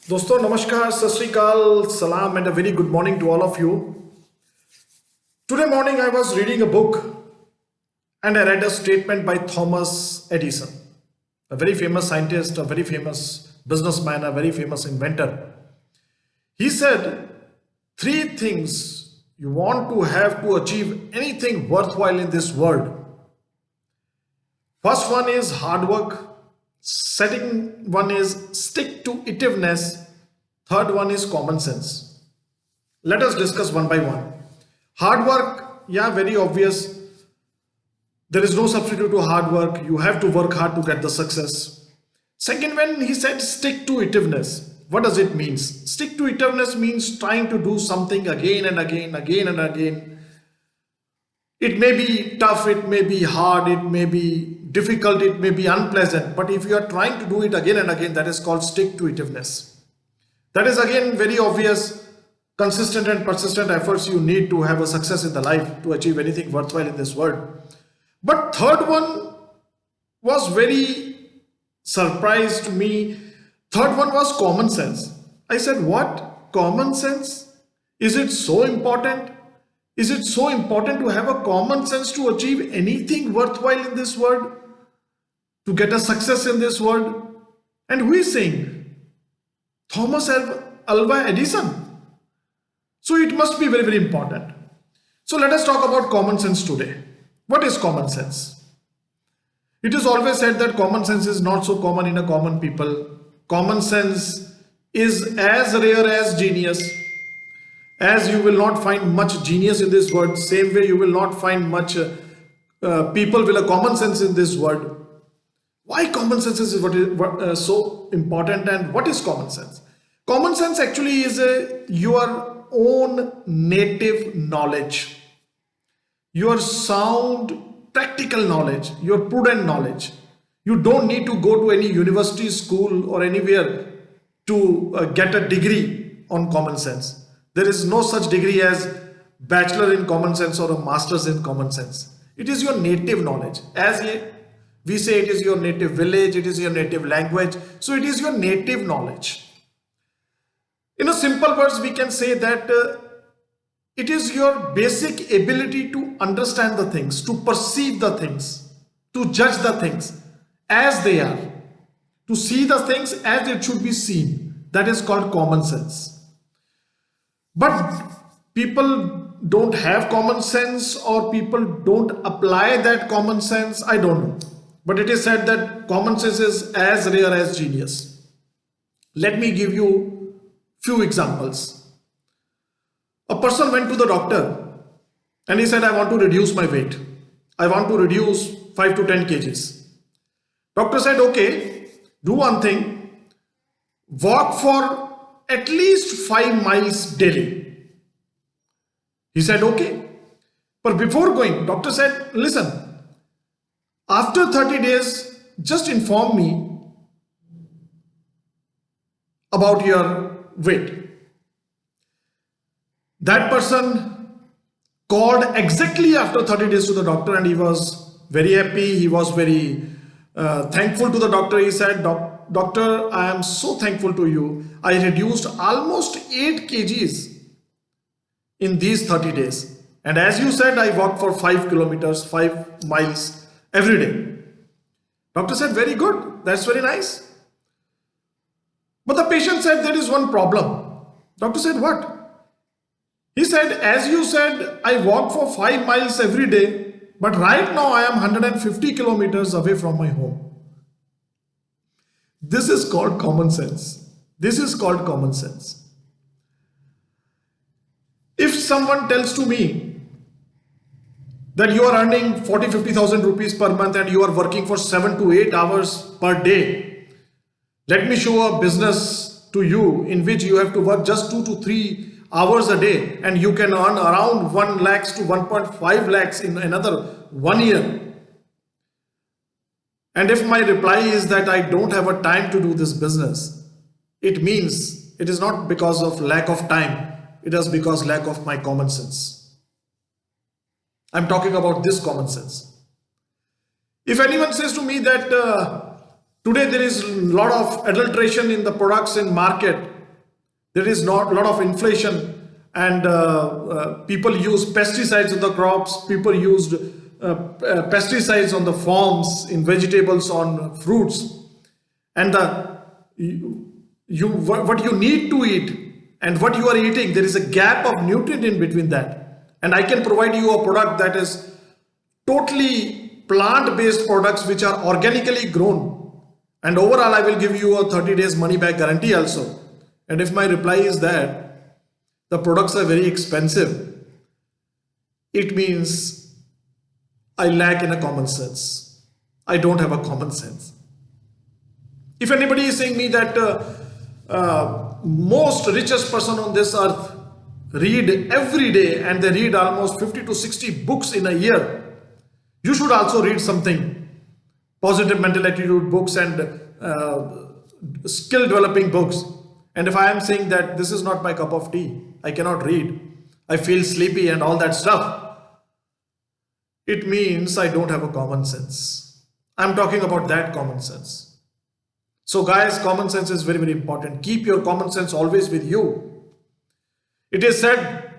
दोस्तों नमस्कार, सत श्री अकाल, salam and a very good morning to all of you. Today morning I was reading a book and I read a statement by Thomas Edison, a very famous scientist, a very famous businessman, a very famous inventor. He said, three things you want to have to achieve anything worthwhile in this world. First one is hard work. Second one is stick-to-itiveness. Third one is common sense. Let us discuss one by one. Hard work, yeah, very obvious. There is no substitute to hard work. You have to work hard to get the success. Second, when he said stick-to-itiveness, what does it mean? Stick-to-itiveness means trying to do something again and again, again and again. It may be tough, it may be hard, it may be difficult, it may be unpleasant, but if you are trying to do it again and again, that is called stick-to-itiveness. That is again very obvious. Consistent and persistent efforts you need to have a success in the life, to achieve anything worthwhile in this world. But third one was very surprise to me. Third one was common sense. I said, what? Common sense? Is it so important? Is it so important to have a common sense to achieve anything worthwhile in this world? To get a success in this world? And who is saying? Thomas Alva Edison. So it must be very, very important. So let us talk about common sense today. What is common sense? It is always said that common sense is not so common in a common people. Common sense is as rare as genius. As you will not find much genius in this world, same way you will not find much people with a common sense in this world. Why common sense is so important, and what is common sense? Common sense actually is your own native knowledge, your sound practical knowledge, your prudent knowledge. You don't need to go to any university, school or anywhere to get a degree on common sense. There is no such degree as bachelor in common sense or a master's in common sense. It is your native knowledge. As we say, it is your native village, it is your native language. So it is your native knowledge. In a simple words, we can say that it is your basic ability to understand the things, to perceive the things, to judge the things as they are, to see the things as it should be seen. That is called common sense. But people don't have common sense, or people don't apply that common sense. I don't know. But it is said that common sense is as rare as genius. Let me give you few examples. A person went to the doctor and he said, I want to reduce my weight. I want to reduce 5 to 10 kgs. Doctor said, okay, do one thing. Walk for at least 5 miles daily. He said, okay. But before going, doctor said, listen, after 30 days, just inform me about your weight. That person called exactly after 30 days to the doctor, and he was very happy. He was very thankful to the doctor. He said, Doctor, I am so thankful to you. I reduced almost 8 kgs in these 30 days. And as you said, I walked for 5 kilometers, 5 miles every day. Doctor said, very good. That's very nice. But the patient said, there is one problem. Doctor said, what? He said, as you said, I walk for 5 miles every day, but right now I am 150 kilometers away from my home. This is called common sense. This is called common sense. If someone tells to me that you are earning 40,000-50,000 rupees per month and you are working for 7 to 8 hours per day, let me show a business to you in which you have to work just 2 to 3 hours a day and you can earn around 1 lakhs to 1.5 lakhs in another 1 year. And if my reply is that I don't have a time to do this business, it means it is not because of lack of time. It is because lack of my common sense. I'm talking about this common sense. If anyone says to me that today there is a lot of adulteration in the products in market, There is not a lot of inflation, and people use pesticides on the crops. People used pesticides on the farms, in vegetables, on fruits, and what you need to eat and what you are eating, there is a gap of nutrient in between that. And I can provide you a product that is totally plant-based products which are organically grown, and overall I will give you a 30 days money back guarantee also. And if my reply is that the products are very expensive, it means I lack in a common sense. I don't have a common sense. If anybody is saying me that most richest person on this earth read every day and they read almost 50 to 60 books in a year, you should also read something. Positive mental attitude books and skill developing books. And if I am saying that this is not my cup of tea, I cannot read, I feel sleepy and all that stuff, it means I don't have a common sense. I'm talking about that common sense. So guys, common sense is very, very important. Keep your common sense always with you. It is said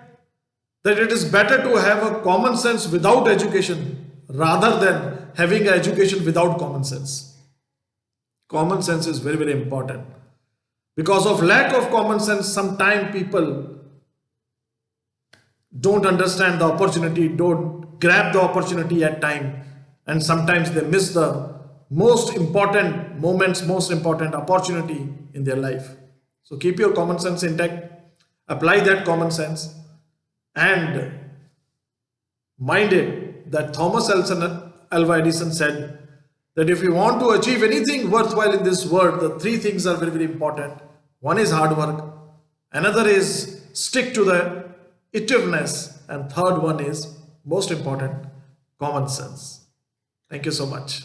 that it is better to have a common sense without education rather than having an education without common sense. Common sense is very, very important. Because of lack of common sense, sometimes people don't understand the opportunity, don't grab the opportunity at time, and sometimes they miss the most important moments, most important opportunity in their life. So keep your common sense intact, apply that common sense, and mind it that Thomas Alva Edison said that if you want to achieve anything worthwhile in this world, the three things are very, very important. One is hard work, another is stick to the itiveness, and third one is most important, common sense. Thank you so much.